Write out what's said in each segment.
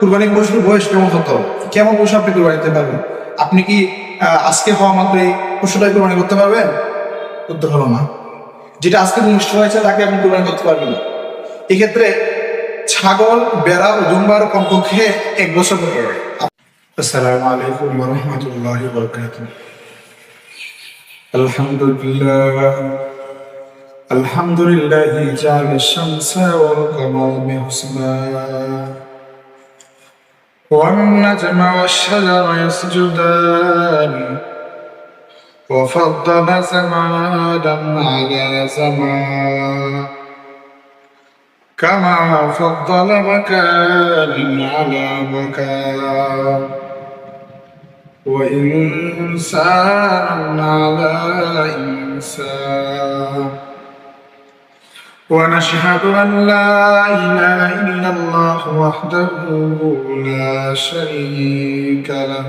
কুরবানির পশুর বয়স কেমন হতো, কেমন পশু আপনি কুরবানি দিতে পারবেন? আপনি কি আজকে হওয়া মাত্রই পশুটাই কুরবানি করতে পারবেন? উত্তর হলো না। যেটা আজকে নিষ্ঠ হয়েছে তাকে আপনি কুরবানি করতে পারবেন না। এক্ষেত্রে ছাগল, বেড়া ও দুম্বার কমপক্ষে 1 বছর পরে। আসসালামু আলাইকুম ওয়া রাহমাতুল্লাহি ওয়া বারাকাতুহু। আলহামদুলিল্লাহ আলহামদুলিল্লাহি জাআলা আশ-শামসা ওয়াল কামারা হুসনা والنجم والشجر يسجدان وفضل زمانا على زمان كما فضل مكان على مكان وإنسانا على إنسان ونشهد أن لا إله إلا الله وحده لا شريك له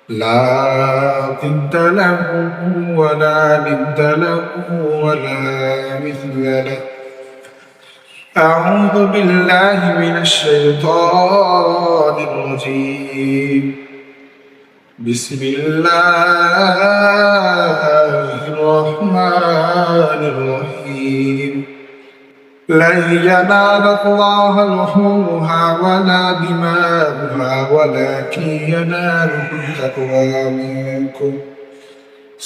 لا ضد له ولا ند له ولا مثل له أعوذ بالله من الشيطان الرجيم بسم الله الرحمن الرحيم لن ينال الله لحومها ولا دماؤها ولكن يناله التقوى منكم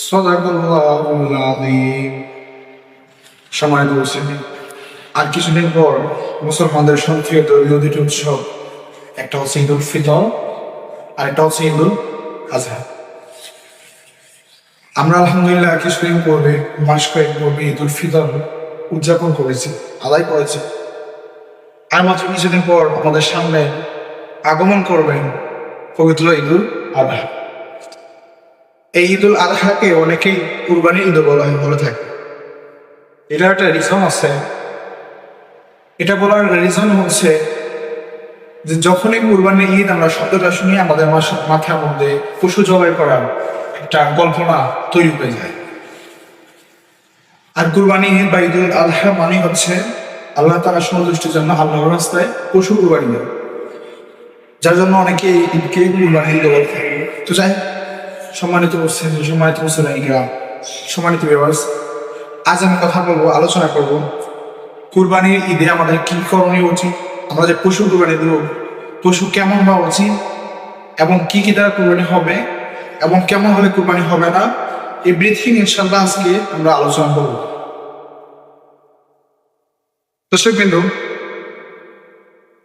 صدق الله العظيم সম্মানিত মুসলিম, আর কিছুদিন পর মুসলমানদের সক্রিয় ধর্মীয় দুটি উৎসব, একটা হচ্ছে ঈদ উল ফিতর আর একটা হচ্ছে ঈদ উল আজহা। আমরা আলহামদুলিল্লাহ কিছুদিন পূর্বে, মাস কয়েক পূর্বে ঈদ উল ফিতর উদযাপন করেছি, আদায় করেছি। আর মাত্র কিছুদিন পর আমাদের সামনে আগমন করবেন পবিত্র ঈদ উল আজহা। এই ঈদ উল আজহাকে অনেকেই কুরবানির ঈদ বলে থাকে। এটা একটা রিজন আছে। এটা বলার রিজন হচ্ছে যে যখনই কুরবানির ঈদ আমরা শব্দটা শুনি, আমাদের মাথার মধ্যে পশু জবাই করার একটা কল্পনা তৈরি হয়ে যায়। আর কুরবানি ঈদ বা ঈদ উল আজহা মানে হচ্ছে আল্লাহ তাআলার সন্তুষ্টির জন্য আল্লাহর রাস্তায় পশু কুরবানি দেয়, যার জন্য অনেকে এই ঈদকে কুরবানি ঈদ বলে থাকে। তো যাই, সম্মানিত মুসলিম, সম্মানিত ভিউয়ার্স, আজ আমি কথা বলবো, আলোচনা করব কুরবানির ঈদে আমাদের কি করণীয় উচিত, আমরা যে পশু কুরবানি দেব পশু কেমন হওয়া উচিত, এবং কি কি দ্বারা কুরবানি হবে এবং কেমন হলে কুরবানি হবে না, এভরিথিং ইনশাআল্লাহ আজকে আমরা আলোচনা করব। দর্শক বিন্দু,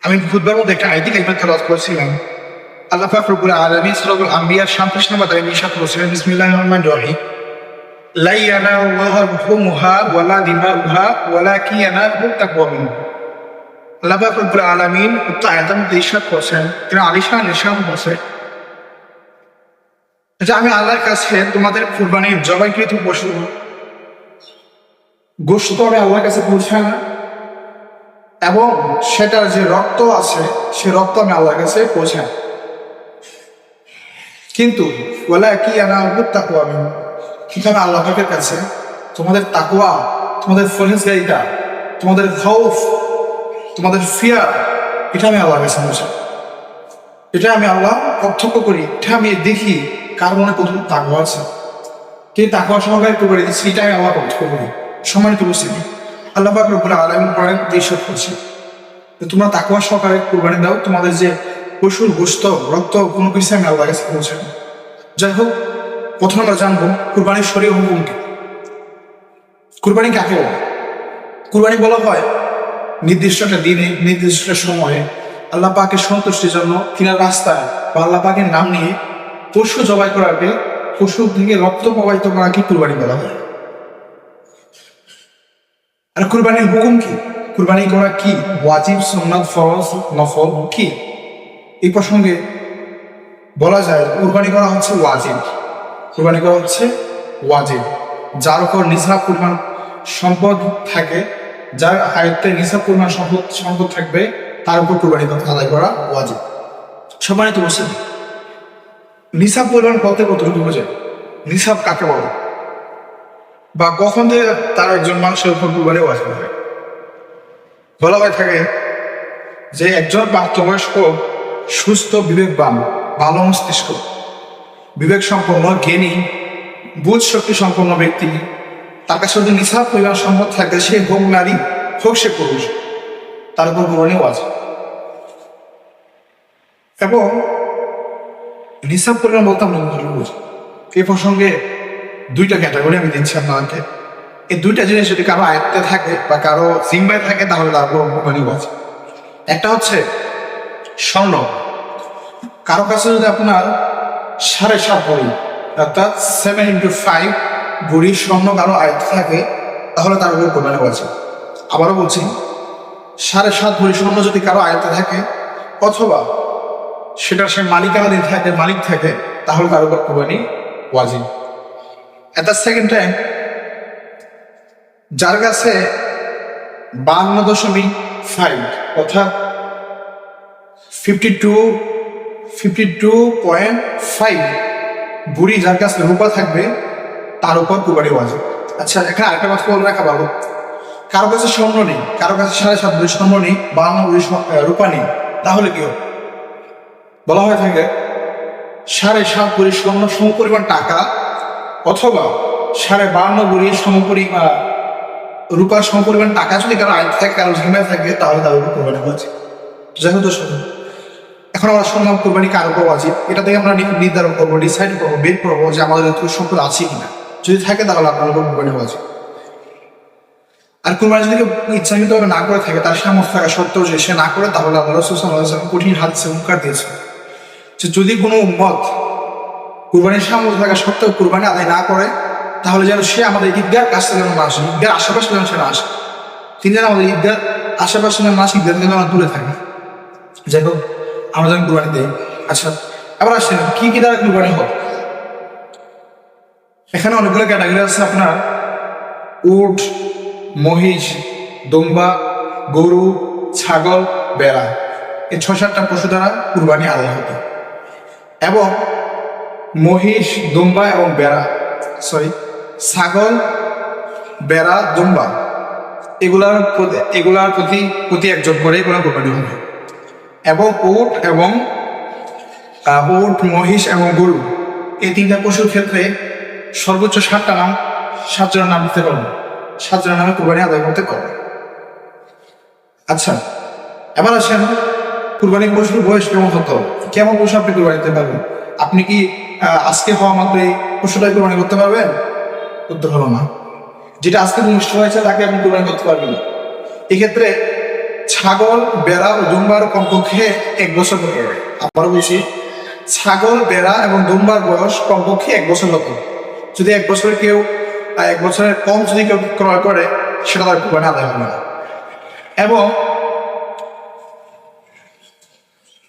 আমি খুতবার মধ্যে একটা আয়াত কারিমা তেলাওয়াত করেছিলাম। আল্লাহ পাক রব্বুল আলামিন সূরাতুল আম্বিয়ার 37 নম্বর আয়াতে ইরশাদ করেছেন, বিসমিল্লাহির রহমানির রহিম, লা ইয়ানালুহা লুহুমুহা ওয়ালা দিমাউহা ওয়ালাকিন ইয়ানালুহু তাকওয়া মিনকুম। আল্লাহ পাক রব্বুল আলামিন উক্ত আয়াতের মধ্যে ইরশাদ করেছেন, তিনি আলিশান ইরশাদ করেছেন যে আমি আল্লাহর কাছে তোমাদের কুরবানির জবাইকৃত পশু গোশত আমি আল্লাহর কাছে পৌঁছায় না, এবং সেটার যে রক্ত আছে সে রক্ত আমি আল্লাহর কাছে পৌঁছায়। কিন্তু ওয়ালাকিন ইয়ানালুহু তাকওয়া মিনকুম, কিন্তু আমি আল্লাহ পাকের কাছে তোমাদের তাকওয়া, তোমাদের ফরহেজগারিতা, তোমাদের খৌফ, তোমাদের ফিয়ার, এটা আমি আল্লাহর কাছে পৌঁছাই। এটা আমি আল্লাহ প্রত্যক্ষ করি, এটা আমি দেখি কার মনে প্রথম তাকওয়া আছে, কে তাকওয়া সহকারে কুরবানি দিচ্ছে, এটা আমি আল্লাহ প্রত্যক্ষ করি। সম্মানিত মুসলিম, আল্লাহ পাক রব্বুল আলামিন কোরআনে ইরশাদ করেছেন যে তোমরা তাকওয়া সহকারে কুরবানি দাও, তোমাদের যে পশুর গোশত, রক্ত, কোনো কিছু আমি আল্লাহর কাছে পৌঁছাই। যাই হোক, প্রথমে আমরা জানবো কুরবানির শরীয়ত হুকুম কি। কুরবানি কাকে বলে? কুরবানি বলা হয় নির্দিষ্ট একটা দিনে, নির্দিষ্ট একটা সময়ে আল্লাহ পাকের সন্তুষ্টির জন্য তিনার রাস্তায় বা আল্লাহ পাকের নাম নিয়ে পশু জবাই করাকে, পশু থেকে রক্ত প্রবাহিত করাকে কুরবানি বলা হয়। আর কুরবানির হুকুম কি? কুরবানি করা কি ওয়াজিব, সুন্নাত, ফরজ, নফল কি? এই প্রসঙ্গে বলা যায় কুরবানি করা হচ্ছে ওয়াজিব। কুরবানি করা হচ্ছে ওয়াজিব, যার উপর নিসাব পরিমাণ সম্পদ থাকে, যার আয়ত্তে নিসাব পরিমাণ সম্পদ থাকবে, তার উপর কুরবানি আদায় করা ওয়াজিব। সম্মানিত মুসলিম, নিসাব পরিমাণ বলতে কতটুকু বোঝায়? নিসাব কাকে বলে বা কখন থেকে তার একজন মানুষের উপর কুরবানি ওয়াজিব হয়? বলা হয়ে থাকে যে একজন প্রাপ্তবয়স্ক সুস্থ বিবেকবান ভালো মস্তিষ্ক বিবেক সম্পন্ন জ্ঞানী বুঝ শক্তি সম্পন্ন ব্যক্তি তার কাছে যদি নিসাব পরিমাণ সম্পদ থাকে, সে হোক নারী হোক সে পুরুষ, তার উপর কোরবানি ওয়াজিব। এবং নিসাব পরিমাণ বলতে আমরা বুঝি এই প্রসঙ্গে দুইটা ক্যাটাগরি আমি দিচ্ছি আপনাকে। এই দুইটা জিনিস যদি কারো আয়ত্তে থাকে বা কারো জিম্মায় থাকে তাহলে তার উপর কোরবানি ওয়াজিব। একটা হচ্ছে স্বর্ণ। কারো কাছে যদি আপনার 7.5 ভরি অর্থাৎ 7x5 ভরি স্বর্ণ কারো আয়ত্তে থাকে তাহলে তার উপর কোরবানি ওয়াজিব। আবারও বলছি, 7.5 ভরি স্বর্ণ যদি কারো আয়ত্তে থাকে অথবা সেটা সে মালিকানাধীন থাকে, মালিক থাকে, তাহলে তার উপর কোরবানি ওয়াজিব। এট দ্য সেকেন্ড টাইম যার কাছে 52.5 অর্থাৎ 52.5 বুড়ি যার কাছে রূপা থাকবে তার উপর কোরবানি ওয়াজিব। আচ্ছা, এখানে আরেকটা কথা বলে রাখা ভালো, কারো কাছে স্বর্ণ নেই, কারো কাছে 7.5 ভরি স্বর্ণ নেই, 52 ভরি রূপা নেই, তাহলে কি হবে? বলা হয়ে থাকে 7.5 ভরি স্বর্ণ সমপরিমাণ টাকা অথবা 52 ভরি সমপরিমাণ রূপার সমপরিমাণ টাকা যদি কারো আয় থাকে, কারো জিম্মায় থাকে, তাহলে তার উপর কোরবানি ওয়াজিব। যাই হোক দর্শক, এখন আমরা শুনলাম কোরবানি কার উপর ওয়াজিব। এটা থেকে আমরা নির্ধারণ করবো, ডিসাইড করবো, বের করবো যে আমাদের এত সম্পদ আছে কিনা। যদি থাকে তাহলে আপনার উপর কোরবানি ওয়াজিব। আর কোরবানি যদি কেউ ইচ্ছাকৃতভাবে না করে থাকে, তার সামর্থ্য থাকা সত্ত্বেও যে সে না করে, তাহলে আল্লাহ রাসূল সাল্লাল্লাহু আলাইহি ওয়াসাল্লাম কঠিন হাদিসে হুঁশিয়ার দিয়েছে যে যদি কোনো উম্মত কোরবানির সামর্থ্য থাকা সত্ত্বেও কোরবানি আদায় না করে, তাহলে যেন সে আমাদের ঈদগাহর কাছ থেকে যেন না আসে, ঈদগাহর আশেপাশে যেন সে না আসে। তিনি যেন আমাদের ঈদগাহর আশেপাশে যেন না আসে, ঈদগাহ যেন আমরা দূরে থাকি। যাই হোক, আমরা যেন কোরবানি দিই। আচ্ছা, আবার আসেন কি কি দ্বারা কোরবানি হবে। এখানে অনেকগুলো ক্যাটাগরি আছে আপনার। উট, মহিষ, দুম্বা, গরু, ছাগল, বেড়া, এই 6-7টা পশু দ্বারা কুরবানি আদায় হতো। এবং মহিষ, দুম্বা এবং বেড়া, ছাগল, বেড়া, দুম্বা এগুলার প্রতি একজন করে এগুলো কোরবানি হবে। এবং উট, মহিষ এবং গরু এই 3টা পশুর ক্ষেত্রে সর্বোচ্চ 7 জনের নাম দিতে পারবে, 7 জনের নামে কোরবানি আদায় করতে পারবে। আচ্ছা, এবার আসেন কুরবানির পশুর বয়স কেমন পশু আপনি কোরবানি দিতে পারবেন। আপনি কি আজকে হওয়া মাত্র এই পশুটাই কোরবানি করতে পারবেন? উত্তর হলো না। যেটা আজকে অনুষ্ঠিত হয়েছে তাকে আপনি কোরবানি করতে পারবেন না। এক্ষেত্রে ছাগল, বেড়া ও দুম্বার কমপক্ষে 1 বছর হতে হবে। আবারও বলছি, ছাগল, বেড়া এবং দুম্বার বয়স কমপক্ষে 1 বছর হতো। যদি 1 বছরের কেউ 1 বছরের কম যদি কেউ ক্রয় করে, সেটা তার কোরবানি আদায় হবে না। এবং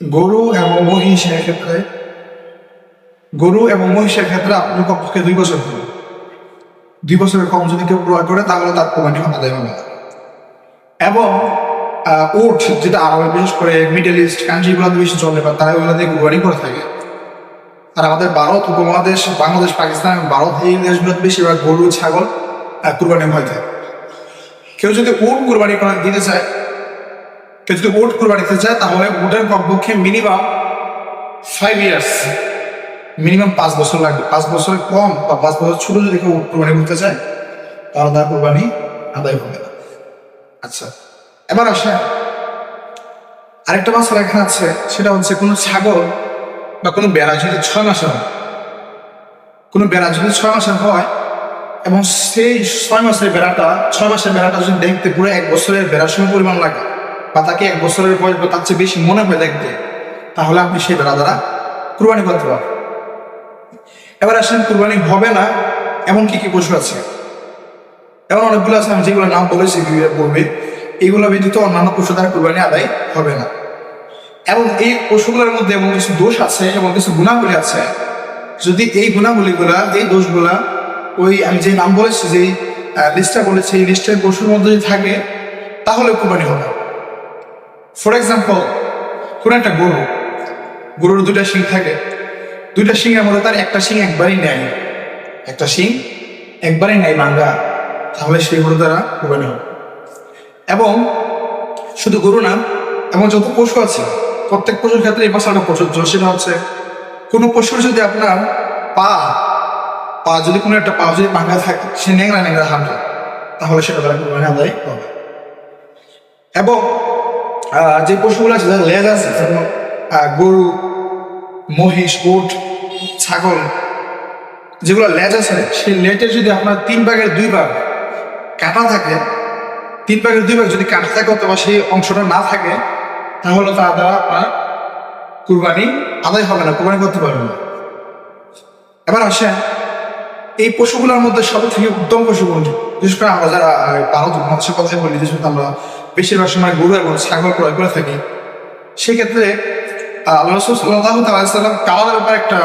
গরু এবং মহিষের ক্ষেত্রে আপনি কমপক্ষে 2 বছর হবে। 2 বছরের কম যদি কেউ ক্রয় করে, তাহলে তার কোরবানি আদায় হবে না। এবং উট, যেটা আরবে বিশেষ করে মিডল ইস্ট কান্ট্রিগুলোতে বেশি চলে, বা তারা ওইগুলো দিয়ে কোরবানি করে থাকে। আর আমাদের ভারত উপমহাদেশ, বাংলাদেশ, পাকিস্তান, ভারত এই দেশগুলোতে বেশিরভাগ গরু, ছাগল কোরবানি হয়ে থাকে। কেউ যদি উট কোরবানি দিতে চায়, তাহলে উটের কমপক্ষে মিনিমাম 5 ইয়ার্স, মিনিমাম 5 বছর লাগবে। 5 বছরের কম বা 5 বছর ছোট যদি কেউ উট কোরবানি করতে চায়, তাহলে তার কোরবানি আদায় হবে না। আচ্ছা, এবার আসে আরেকটা মশলা এখানে আছে, সেটা হচ্ছে কোনো ছাগল বা কোনো বেড়া যদি 6 মাসের হয়, এবং সেই 6 মাসের বেড়াটা যদি দেখতে পুরো 1 বছরের বেড়ার সময় পরিমাণ লাগে, বা তাকে 1 বছরের বয়স বা তার চেয়ে বেশি মনে হয় দেখতে, তাহলে আপনি সেই বেড়া দ্বারা কুরবানি করতে পারবেন। এবার আসেন কুরবানি হবে না এমন কি কি পশু আছে। এমন অনেকগুলো আছে, আমি যেগুলো নাম বলেছি বলবে, এইগুলো ব্যতীত অন্যান্য পশু দ্বারা কুরবানি আদায় হবে না। এবং এই পশুগুলোর মধ্যে এমন কিছু দোষ আছে এবং কিছু গুণাবলী আছে, যদি এই দোষগুলা আমি যে নাম বলেছি, যে লিস্টটা বলেছি, এই লিস্টের পশুর মধ্যে যদি থাকে, তাহলে কুরবানি হবে। ফর এক্সাম্পল, কোন একটা গরুর 2টা শিং থাকে, 2টা শিংয়ের মধ্যে তার একটা শিং একবারই নেয় ভাঙ্গা, তাহলে সেই গরু দ্বারা কুরবানি হবে। এবং শুধু গরু না, এমন যত পশু আছে প্রত্যেক পশুর ক্ষেত্রে এই মশলাটা প্রযোজ্য। সেটা হচ্ছে কোনো পশুর যদি আপনার পা পা যদি কোনো একটা পা যদি ভাঙা থাকে, সে নেংরা নেংরা হাঁটে, তাহলে সেটা দ্বারা কুরবানি আদায় হবে। এবং যে পশুগুলো আছে যাদের লেজ আছে, যেমন গরু, মহিষ, উট, ছাগল, যেগুলো লেজ আছে, সেই লেজের যদি আপনার 3/2 কাটা থাকে, 3/2 যদি কাটা থাকে অথবা সেই অংশটা না থাকে, তাহলে তা দ্বারা আপনার কুরবানি আদায় হবে না, কুরবানি করতে পারবে না। এবার আসেন এই পশুগুলোর মধ্যে সব থেকে উত্তম পশু কোনটি? বিশেষ করে আমরা যারা পালক মৎস্য কথা বলি, যেহেতু আমরা বেশিরভাগ সময় গরু এবং ছাগল ক্রয় করে থাকি, সেক্ষেত্রে আল্লাহ রাসূল সাল্লাল্লাহু তাআলা আলাইহি ওয়াসাল্লাম কালারের ব্যাপারে একটা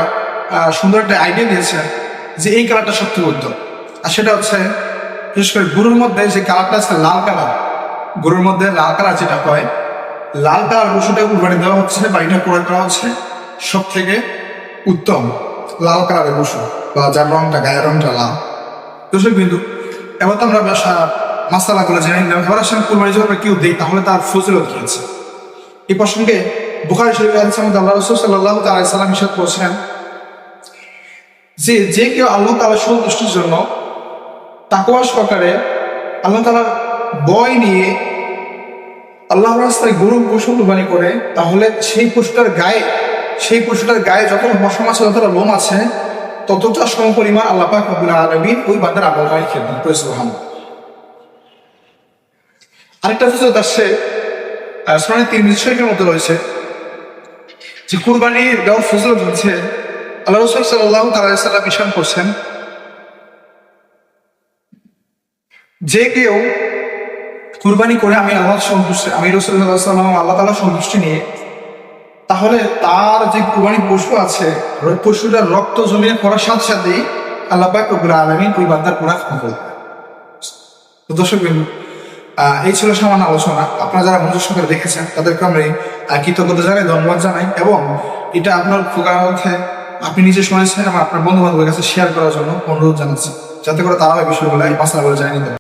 সুন্দর একটা আইডিয়া দিয়েছেন যে এই কালারটা সবথেকে উত্তম। আর সেটা হচ্ছে বিশেষ করে গরুর মধ্যে যে কালারটা আছে লাল কালার, গরুর মধ্যে লাল কালার যেটা হয়, লাল কালার পশুটা কুরবানি দেওয়া হচ্ছে বা এটা ক্রয় করা হচ্ছে সব থেকে উত্তম লাল কালারের পশু, বা যার রংটা গায়ের রংটা লাল। দর্শক বিন্দু, এবার তো আমরা মাসালাগুলো জেনে নিলাম। এবার আসলে কুরবানি যখন আমরা কেউ দিই, তাহলে তার ফজিলত কি আছে? এই প্রসঙ্গে বুখারী শরীফের হাদিসের মধ্যে আল্লাহ রাসূল সাল্লাল্লাহু আলাইহি ওয়াসাল্লাম ইরশাদ করেছেন যে যে কেউ আল্লাহ তাআলার সন্তুষ্টির জন্য তাকওয়া সহকারে আল্লাহ তাআলার ভয় নিয়ে আল্লাহর রাস্তায় গরু পশু কুরবানি করে, তাহলে সেই পশুটার গায়ে যত পশম আছে, যতটা লোম আছে, ততটা সমপরিমাণ আল্লাহ পাক রব্বুল আলামিন ওই বান্দার আমল নামায় খেতেন। সুবহানাল্লাহ। আরেকটা ফজিলত আসছে সুনানে তিরমিজি শরীফের মধ্যে রয়েছে যে কুরবানির দেওয়ার ফজিলত হচ্ছে আল্লাহ রাসূল সাল্লাল্লাহু আলাইহি ওয়াসাল্লাম ইরশাদ করছেন যে কেউ কুরবানি করে আমি রাসূলুল্লাহ সাল্লাল্লাহু আলাইহি ওয়াসাল্লাম আল্লাহ তাআলার সন্তুষ্টি নিয়ে, তাহলে তার যে কুরবানি পশু আছে, ওই পশুটার রক্ত জমিনে পড়ার সাথে সাথেই আল্লাহ পাক রব্বুল আলামিন ওই বান্দার গুনাহ ক্ষমা করে দেন। তো দর্শক বিন্দু, এই ছিল সামান্য আলোচনা। আপনারা যারা মনোযোগ সহকারে দেখেছেন তাদেরকে আমরা কৃতজ্ঞতা জানাই, ধন্যবাদ জানাই, এবং এটা আপনার উপকার অর্থে আপনি নিজে শুনেছেন এবং আপনার বন্ধু বান্ধবের কাছে শেয়ার করার জন্য অনুরোধ জানাচ্ছি, যাতে করে তারাও এই বিষয়গুলো এই মাসলাগুলো জানিয়ে নিতে পারে।